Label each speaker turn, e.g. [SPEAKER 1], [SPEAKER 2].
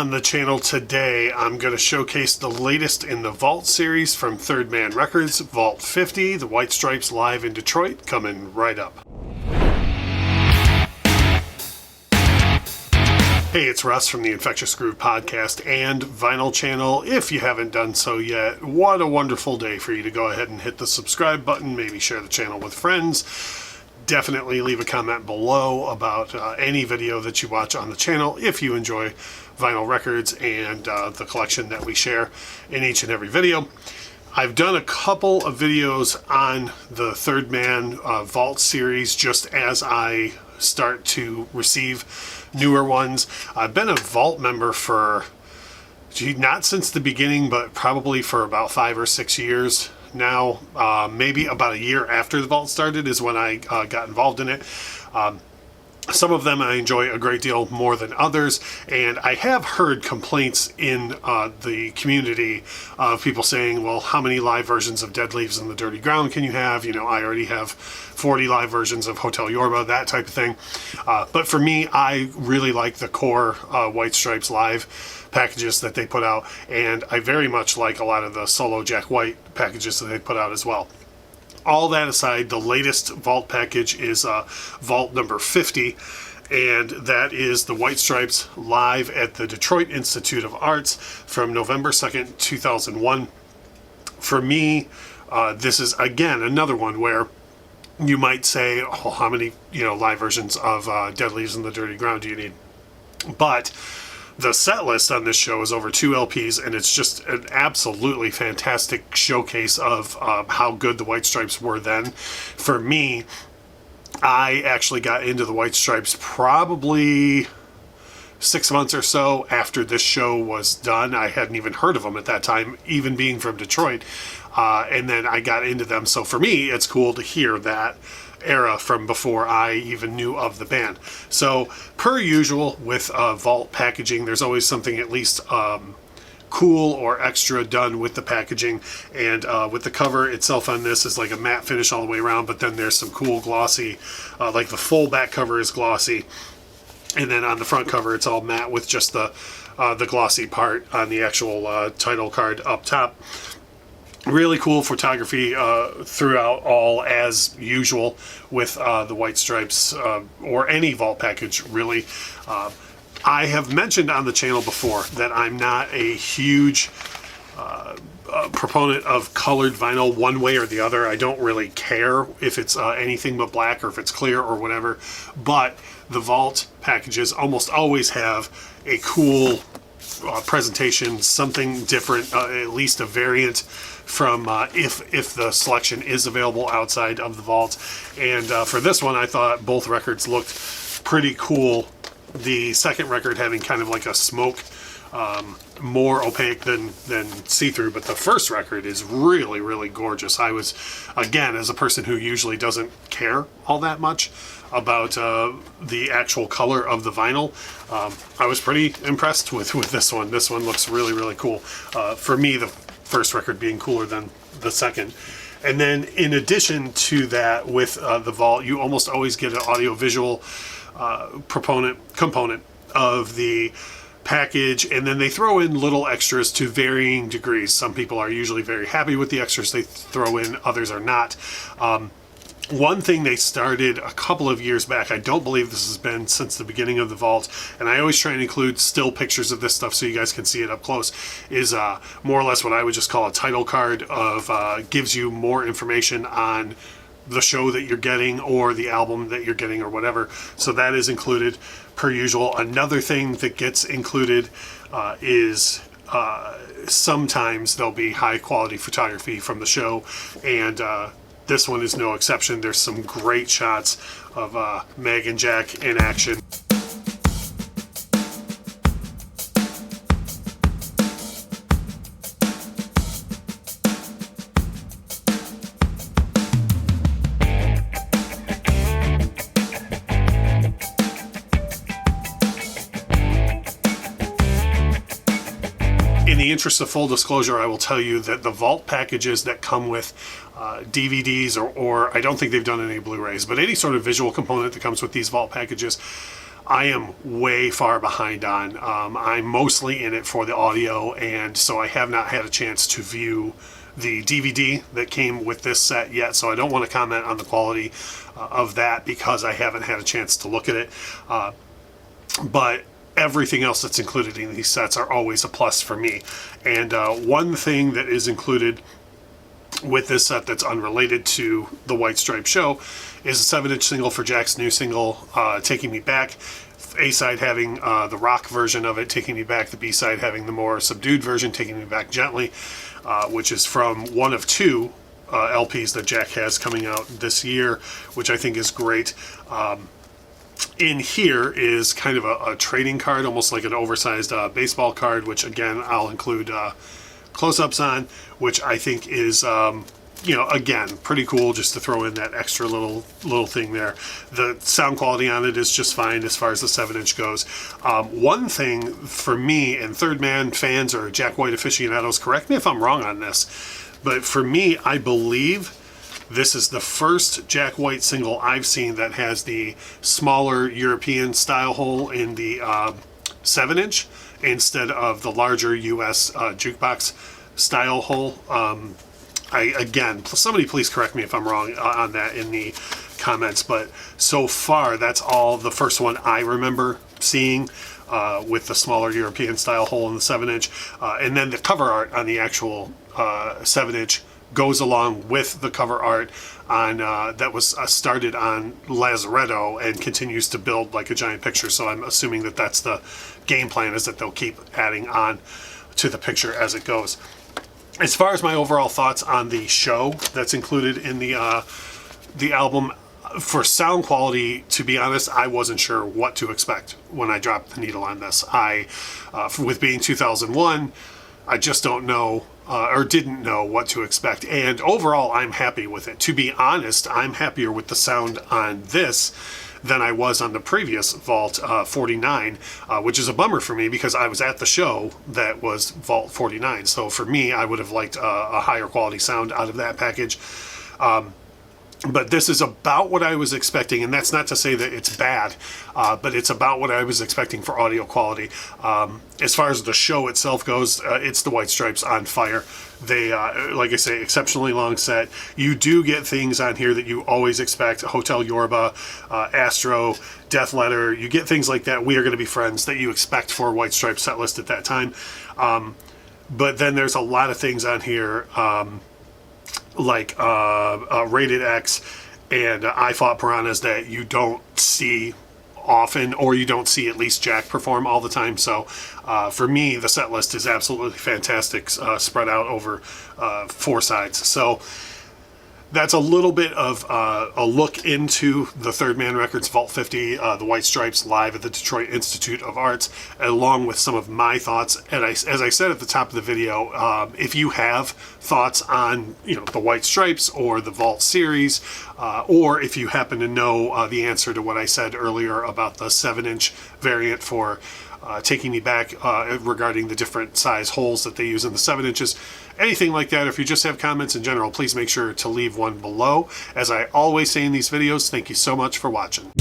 [SPEAKER 1] On the channel today, I'm going to showcase the latest in the Vault series from Third Man Records, Vault 50, the White Stripes live in Detroit, coming right up. Hey, it's Russ from the Infectious Groove podcast and Vinyl channel. If you haven't done so yet, what a wonderful day for you to go ahead and hit the subscribe button, maybe share the channel with friends. Definitely leave a comment below about any video that you watch on the channel if you enjoy vinyl records and the collection that we share in each and every video. I've done a couple of videos on the Third Man Vault series just as I start to receive newer ones. I've been a Vault member for, not since the beginning, but probably for about 5 or 6 years now. Maybe about a year after the Vault started is when I got involved in it. Some of them I enjoy a great deal more than others, and I have heard complaints in the community of people saying, well, how many live versions of Dead Leaves in the Dirty Ground can you have? You know, I already have 40 live versions of Hotel Yorba, that type of thing. But for me, I really like the core White Stripes live packages that they put out, and I very much like a lot of the solo Jack White packages that they put out as well. All that aside, the latest Vault package is Vault number 50, and that is the White Stripes live at the Detroit Institute of Arts from November 2nd, 2001. For me, this is, again, another one where you might say, oh, how many live versions of Dead Leaves in the Dirty Ground do you need? But the set list on this show is over 2 LPs, and it's just an absolutely fantastic showcase of how good the White Stripes were then. For me, I actually got into the White Stripes probably 6 months or so after this show was done. I hadn't even heard of them at that time, even being from Detroit. And then I got into them. So for me, it's cool to hear that era from before I even knew of the band. So per usual with Vault packaging, there's always something at least cool or extra done with the packaging, and with the cover itself on this is like a matte finish all the way around, but then there's some cool glossy, like the full back cover is glossy, and then on the front cover it's all matte with just the glossy part on the actual title card up top. Really cool photography throughout, all as usual with the White Stripes or any Vault package, really. I have mentioned on the channel before that I'm not a huge proponent of colored vinyl one way or the other. I don't really care if it's anything but black or if it's clear or whatever, but the Vault packages almost always have a cool presentation, something different, at least a variant from if the selection is available outside of the Vault. And for this one, I thought both records looked pretty cool. The second record having kind of like a smoke, more opaque than see-through, but the first record is really, really gorgeous. I was, again, as a person who usually doesn't care all that much about the actual color of the vinyl, I was pretty impressed with this one. This one looks really, really cool. For me, the first record being cooler than the second. And then in addition to that, with the Vault, you almost always get an audio-visual component of the package, and then they throw in little extras to varying degrees. Some people are usually very happy with the extras they throw in, others are not. One thing they started a couple of years back, I don't believe this has been since the beginning of the Vault, and I always try and include still pictures of this stuff so you guys can see it up close, is more or less what I would just call a title card of gives you more information on the show that you're getting or the album that you're getting or whatever. So that is included per usual. Another thing that gets included is sometimes there'll be high quality photography from the show, and this one is no exception. There's some great shots of Meg and Jack in action. In the interest of full disclosure, I will tell you that the Vault packages that come with DVDs or I don't think they've done any Blu-rays, but any sort of visual component that comes with these Vault packages, I am way far behind on. I'm mostly in it for the audio, and so I have not had a chance to view the DVD that came with this set yet, so I don't want to comment on the quality of that because I haven't had a chance to look at it. But everything else that's included in these sets are always a plus for me. And one thing that is included with this set that's unrelated to the White Stripes show is a 7-inch single for Jack's new single, Taking Me Back. A-side having the rock version of it, Taking Me Back, the B-side having the more subdued version, Taking Me Back Gently, which is from one of two LPs that Jack has coming out this year, which I think is great. In here is kind of a trading card, almost like an oversized baseball card, which again I'll include close-ups on, which I think is again pretty cool, just to throw in that extra little thing there. The sound quality on it is just fine as far as the 7-inch goes. One thing for me, and Third Man fans or Jack White aficionados, correct me if I'm wrong on this, but for me, I believe this is the first Jack White single I've seen that has the smaller European style hole in the 7-inch instead of the larger US jukebox style hole. Again, somebody please correct me if I'm wrong on that in the comments, but so far that's all the first one I remember seeing with the smaller European style hole in the 7-inch. And then the cover art on the actual 7-inch goes along with the cover art on that was started on Lazaretto and continues to build like a giant picture. So I'm assuming that that's the game plan, is that they'll keep adding on to the picture as it goes. As far as my overall thoughts on the show that's included in the album, for sound quality, to be honest, I wasn't sure what to expect when I dropped the needle on this. With being 2001, I just don't know or didn't know what to expect. And overall, I'm happy with it. To be honest, I'm happier with the sound on this than I was on the previous Vault 49, which is a bummer for me because I was at the show that was Vault 49. So for me, I would have liked a higher quality sound out of that package. But this is about what I was expecting, and that's not to say that it's bad, but it's about what I was expecting for audio quality. As far as the show itself goes, it's the White Stripes on fire. They, like I say, exceptionally long set. You do get things on here that you always expect: Hotel Yorba, Astro, Death Letter. You get things like that. We Are Gonna Be Friends that you expect for a White Stripes set list at that time. But then there's a lot of things on here, like Rated X and I Fought Piranhas, that you don't see often, or you don't see at least Jack perform all the time. So for me, the set list is absolutely fantastic, spread out over 4 sides. So that's a little bit of a look into the Third Man Records Vault 50, the White Stripes live at the Detroit Institute of Arts, along with some of my thoughts. And as I said at the top of the video, if you have thoughts on the White Stripes or the Vault series, or if you happen to know the answer to what I said earlier about the 7-inch variant for Taking Me Back, regarding the different size holes that they use in the 7 inches, anything like that, if you just have comments in general, please make sure to leave one below. As I always say in these videos, thank you so much for watching.